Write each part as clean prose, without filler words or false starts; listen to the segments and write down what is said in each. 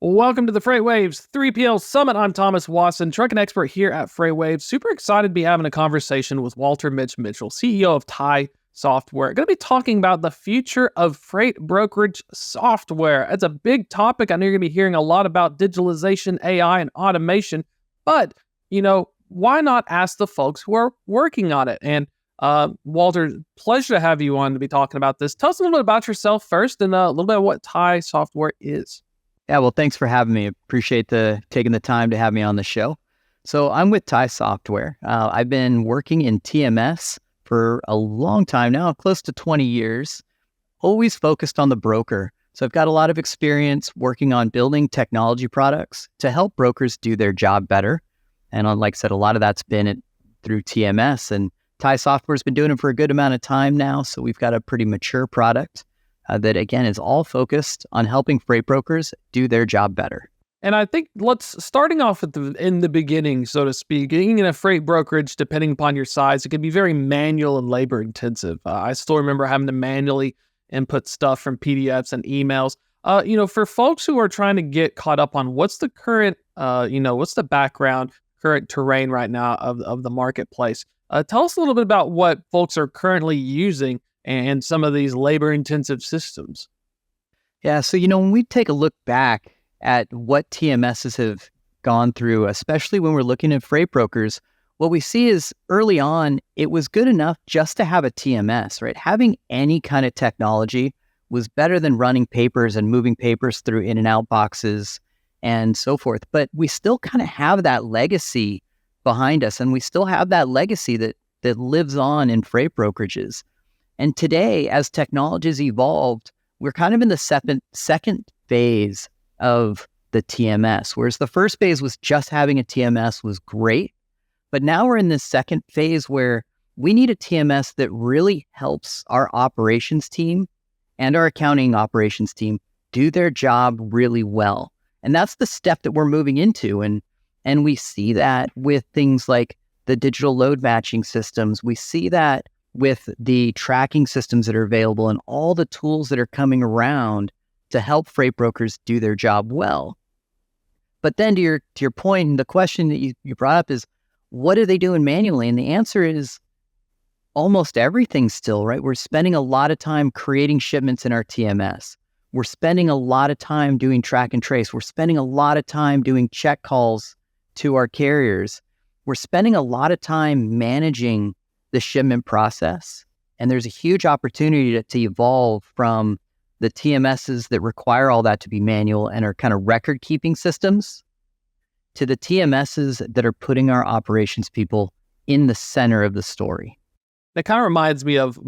Welcome to the FreightWaves 3PL Summit. I'm Thomas Watson, trucking expert here at FreightWaves. Super excited to be having a conversation with Walter Mitchell, CEO of Tai Software. Going to be talking about the future of freight brokerage software. It's a big topic. I know you're going to be hearing a lot about digitalization, AI, and automation, but, why not ask the folks who are working on it? And Walter, pleasure to have you on to be talking about this. Tell us a little bit about yourself first and a little bit of what Tai Software is. Yeah, well, thanks for having me. Appreciate taking the time to have me on the show. So I'm with Tai Software. I've been working in TMS for a long time now, close to 20 years, always focused on the broker. So I've got a lot of experience working on building technology products to help brokers do their job better. And like I said, a lot of that's been through TMS, and Tai Software has been doing it for a good amount of time now. So we've got a pretty mature product that, again, is all focused on helping freight brokers do their job better. And I think starting off in the beginning, so to speak, getting in a freight brokerage, depending upon your size, it can be very manual and labor intensive. I still remember having to manually input stuff from PDFs and emails. For folks who are trying to get caught up on what's the current, what's the background, current terrain right now of the marketplace. Tell us a little bit about what folks are currently using and some of these labor-intensive systems. Yeah, so, when we take a look back at what TMSs have gone through, especially when we're looking at freight brokers, what we see is early on, it was good enough just to have a TMS, right? Having any kind of technology was better than running papers and moving papers through in and out boxes and so forth. But we still kind of have that legacy behind us, and we still have that legacy that lives on in freight brokerages. And today, as technology has evolved, we're kind of in the second phase of the TMS, whereas the first phase was just having a TMS was great. But now we're in this second phase where we need a TMS that really helps our operations team and our accounting operations team do their job really well. And that's the step that we're moving into. And we see that with things like the digital load matching systems. We see that with the tracking systems that are available and all the tools that are coming around to help freight brokers do their job well. But then to your point, the question that you brought up is, what are they doing manually? And the answer is almost everything still, right? We're spending a lot of time creating shipments in our TMS. We're spending a lot of time doing track and trace. We're spending a lot of time doing check calls to our carriers. We're spending a lot of time managing the shipment process. And there's a huge opportunity to evolve from the TMSs that require all that to be manual and are kind of record keeping systems to the TMSs that are putting our operations people in the center of the story. That kind of reminds me of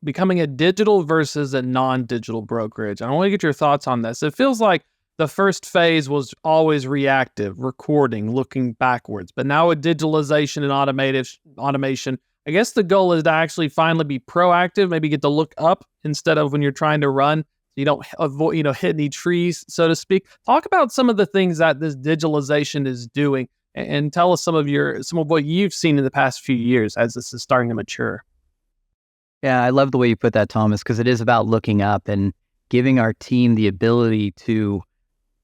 becoming a digital versus a non-digital brokerage. I want to get your thoughts on this. It feels like the first phase was always reactive, recording, looking backwards. But now with digitalization and automation, I guess the goal is to actually finally be proactive, maybe get to look up instead of when you're trying to run. You don't avoid, hit any trees, so to speak. Talk about some of the things that this digitalization is doing, and tell us some of what you've seen in the past few years as this is starting to mature. Yeah, I love the way you put that, Thomas, because it is about looking up and giving our team the ability to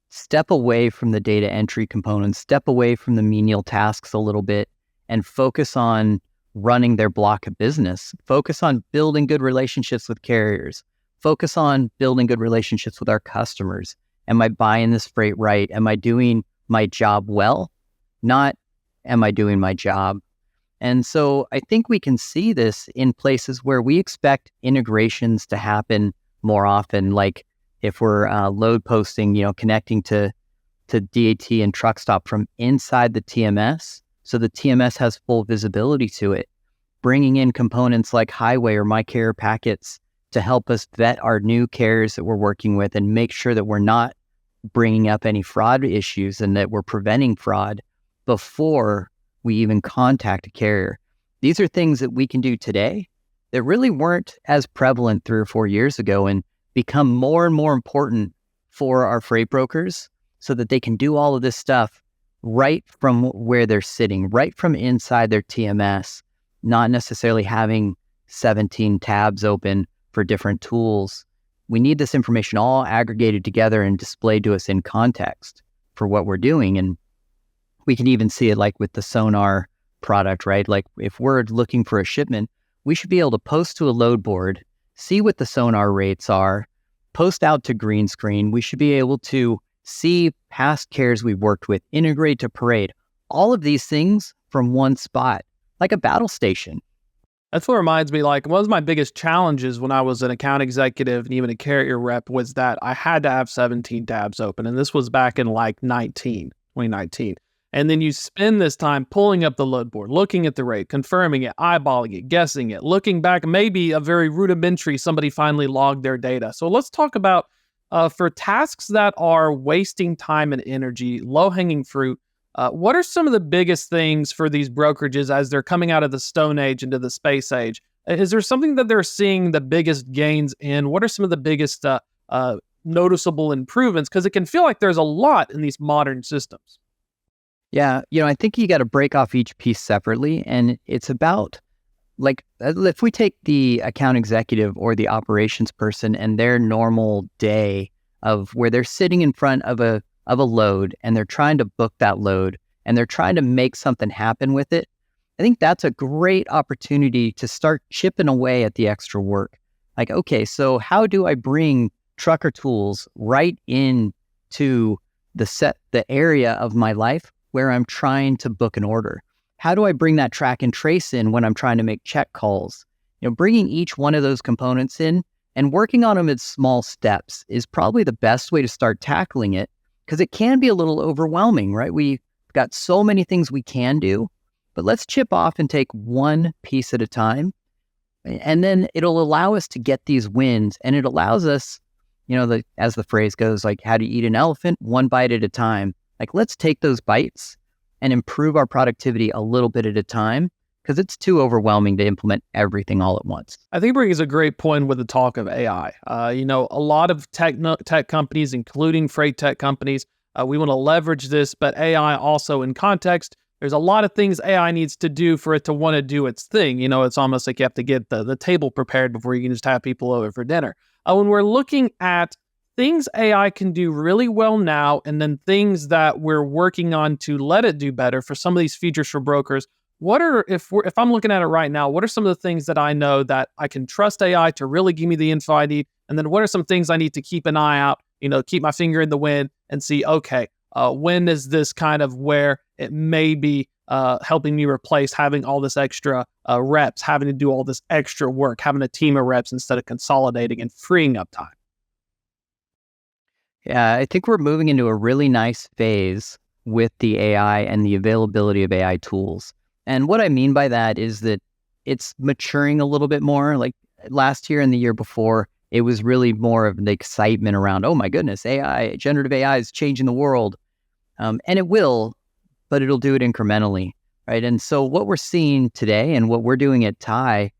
step away from the data entry components, step away from the menial tasks a little bit, and focus on running their block of business, focus on building good relationships with carriers, focus on building good relationships with our customers. Am I buying this freight right? Am I doing my job well? Not, am I doing my job? And so I think we can see this in places where we expect integrations to happen more often, like if we're load posting, connecting to DAT and truck stop from inside the TMS. So the TMS has full visibility to it, bringing in components like Highway or My Carrier Packets to help us vet our new carriers that we're working with and make sure that we're not bringing up any fraud issues and that we're preventing fraud before we even contact a carrier. These are things that we can do today that really weren't as prevalent 3 or 4 years ago and become more and more important for our freight brokers so that they can do all of this stuff right from where they're sitting, right from inside their TMS, not necessarily having 17 tabs open for different tools we need this information all aggregated together and displayed to us in context for what we're doing. And we can even see it like with the Sonar product, right? Like if we're looking for a shipment, we should be able to post to a load board, see what the Sonar rates are, post out to green screen. We should be able to see past carriers we've worked with, integrate to Parade, all of these things from one spot, like a battle station. That's what reminds me, like, one of my biggest challenges when I was an account executive and even a carrier rep was that I had to have 17 tabs open. And this was back in like 2019. And then you spend this time pulling up the load board, looking at the rate, confirming it, eyeballing it, guessing it, looking back, maybe a very rudimentary, somebody finally logged their data. So let's talk about for tasks that are wasting time and energy, low-hanging fruit, what are some of the biggest things for these brokerages as they're coming out of the Stone Age into the Space Age? Is there something that they're seeing the biggest gains in? What are some of the biggest noticeable improvements? Because it can feel like there's a lot in these modern systems. Yeah, I think you got to break off each piece separately. And it's about, like, if we take the account executive or the operations person and their normal day of where they're sitting in front of a load and they're trying to book that load and they're trying to make something happen with it, I think that's a great opportunity to start chipping away at the extra work. Like, okay, so how do I bring trucker tools right into the area of my life where I'm trying to book an order? How do I bring that track and trace in when I'm trying to make check calls? Bringing each one of those components in and working on them in small steps is probably the best way to start tackling it, because it can be a little overwhelming, right? We've got so many things we can do, but let's chip off and take one piece at a time. And then it'll allow us to get these wins. And it allows us, as the phrase goes, like, how to eat an elephant, one bite at a time. Like, let's take those bites and improve our productivity a little bit at a time, because it's too overwhelming to implement everything all at once. I think brings a great point with the talk of AI. A lot of tech companies, including freight tech companies, we want to leverage this, but AI also in context, there's a lot of things AI needs to do for it to want to do its thing. It's almost like you have to get the table prepared before you can just have people over for dinner. When we're looking at things AI can do really well now, and then things that we're working on to let it do better for some of these features for brokers, if I'm looking at it right now, what are some of the things that I know that I can trust AI to really give me the info I need? And then what are some things I need to keep an eye out, keep my finger in the wind and see, okay, when is this kind of where it may be helping me replace having all this extra reps, having to do all this extra work, having a team of reps instead of consolidating and freeing up time? Yeah, I think we're moving into a really nice phase with the AI and the availability of AI tools. And what I mean by that is that it's maturing a little bit more. Like last year and the year before, it was really more of the excitement around, oh my goodness, generative AI is changing the world. And it will, but it'll do it incrementally, right? And so what we're seeing today and what we're doing at Tai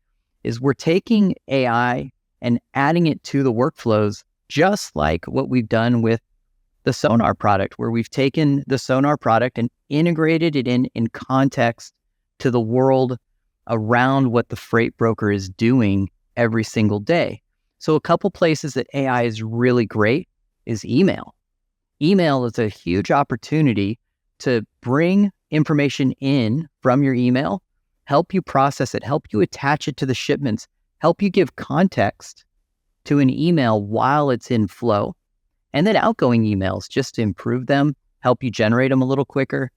is we're taking AI and adding it to the workflows, just like what we've done with the Sonar product, where we've taken the Sonar product and integrated it in context to the world around what the freight broker is doing every single day. So a couple places that AI is really great is email. Email is a huge opportunity to bring information in from your email, help you process it, help you attach it to the shipments, help you give context to an email while it's in flow, and then outgoing emails just to improve them, help you generate them a little quicker.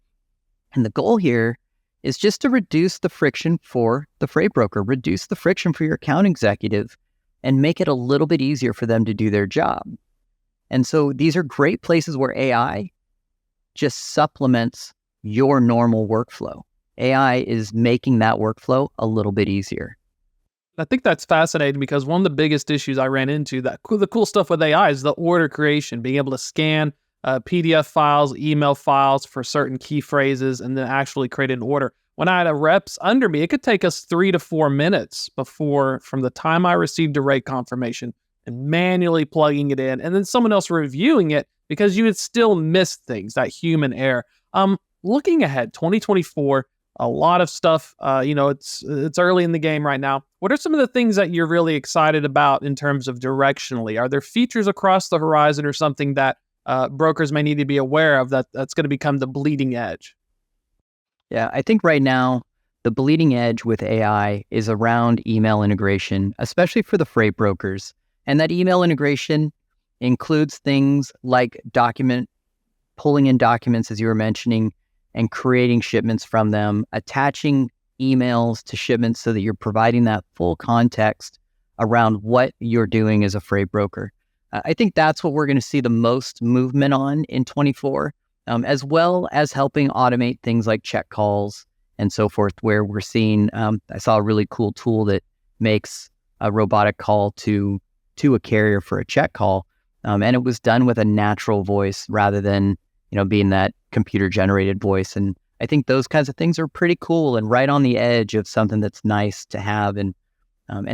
And the goal here is just to reduce the friction for the freight broker, reduce the friction for your account executive, and make it a little bit easier for them to do their job. And so these are great places where AI just supplements your normal workflow. AI is making that workflow a little bit easier. I think that's fascinating because one of the biggest issues I ran into, the cool stuff with AI is the order creation, being able to scan PDF files, email files for certain key phrases, and then actually create an order. When I had a reps under me, it could take us 3 to 4 minutes from the time I received a rate confirmation and manually plugging it in, and then someone else reviewing it, because you would still miss things, that human error. Looking ahead, 2024, a lot of stuff. It's early in the game right now. What are some of the things that you're really excited about in terms of directionally? Are there features across the horizon or something that brokers may need to be aware of that's going to become the bleeding edge? Yeah, I think right now, the bleeding edge with AI is around email integration, especially for the freight brokers. And that email integration includes things like pulling in documents, as you were mentioning, and creating shipments from them, attaching emails to shipments so that you're providing that full context around what you're doing as a freight broker. I think that's what we're going to see the most movement on in 24, as well as helping automate things like check calls and so forth, where we're seeing, I saw a really cool tool that makes a robotic call to a carrier for a check call. And it was done with a natural voice rather than, being that computer generated voice. And I think those kinds of things are pretty cool and right on the edge of something that's nice to have. And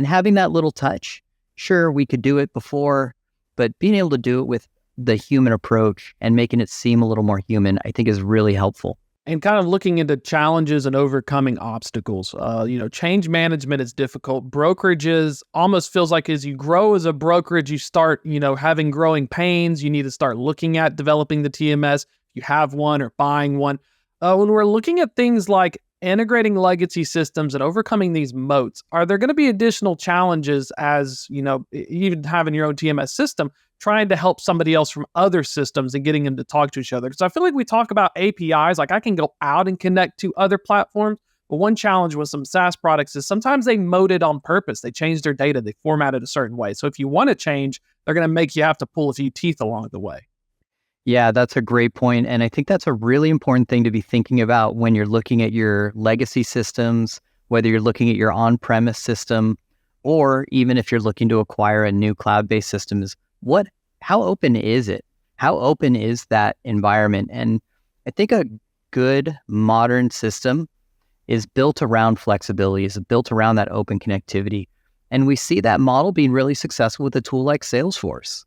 having that little touch, sure, we could do it before, but being able to do it with the human approach and making it seem a little more human, I think is really helpful. And kind of looking into challenges and overcoming obstacles. Change management is difficult. Brokerages almost feels like as you grow as a brokerage, you start, having growing pains. You need to start looking at developing the TMS. You have one or buying one. When we're looking at things like integrating legacy systems and overcoming these moats, are there going to be additional challenges as, even having your own TMS system, trying to help somebody else from other systems and getting them to talk to each other? Because I feel like we talk about APIs, like I can go out and connect to other platforms. But one challenge with some SaaS products is sometimes they mode it on purpose. They change their data, they format it a certain way. So if you want to change, they're going to make you have to pull a few teeth along the way. Yeah, that's a great point. And I think that's a really important thing to be thinking about when you're looking at your legacy systems, whether you're looking at your on-premise system, or even if you're looking to acquire a new cloud-based system, is how open is it? How open is that environment? And I think a good modern system is built around flexibility, is built around that open connectivity. And we see that model being really successful with a tool like Salesforce.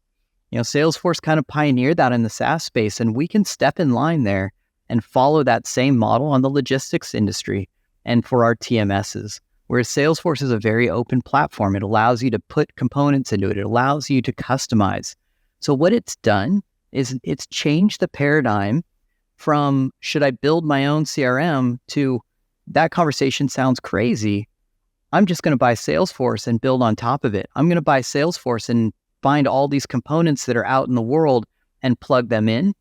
Salesforce kind of pioneered that in the SaaS space, and we can step in line there and follow that same model on the logistics industry and for our TMSs. Whereas Salesforce is a very open platform. It allows you to put components into it. It allows you to customize. So what it's done is it's changed the paradigm from should I build my own CRM to that conversation sounds crazy. I'm just going to buy Salesforce and build on top of it. I'm going to buy Salesforce and find all these components that are out in the world and plug them in.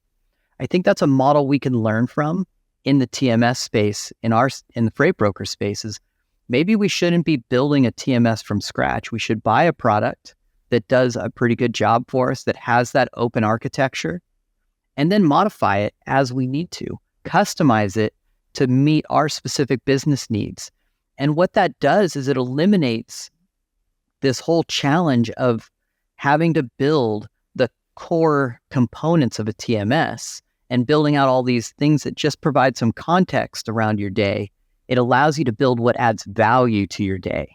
I think that's a model we can learn from in the TMS space, in the freight broker spaces. Maybe we shouldn't be building a TMS from scratch. We should buy a product that does a pretty good job for us, that has that open architecture, and then modify it as we need to, customize it to meet our specific business needs. And what that does is it eliminates this whole challenge of having to build the core components of a TMS and building out all these things that just provide some context around your day. It allows you to build what adds value to your day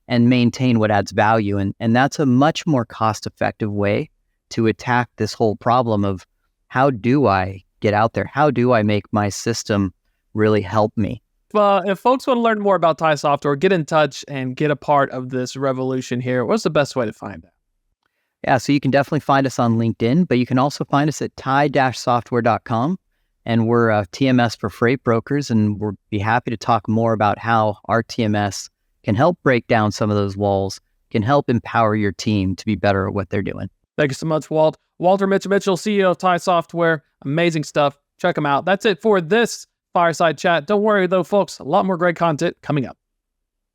and maintain what adds value. And that's a much more cost-effective way to attack this whole problem of how do I get out there? How do I make my system really help me? If folks want to learn more about Tai Software, get in touch and get a part of this revolution here. What's the best way to find that? Yeah, so you can definitely find us on LinkedIn, but you can also find us at tai-software.com. And we're a TMS for freight brokers, and we'll be happy to talk more about how our TMS can help break down some of those walls, can help empower your team to be better at what they're doing. Thank you so much, Walt. Walter Mitchell, CEO of Tai Software. Amazing stuff. Check them out. That's it for this Fireside Chat. Don't worry, though, folks. A lot more great content coming up.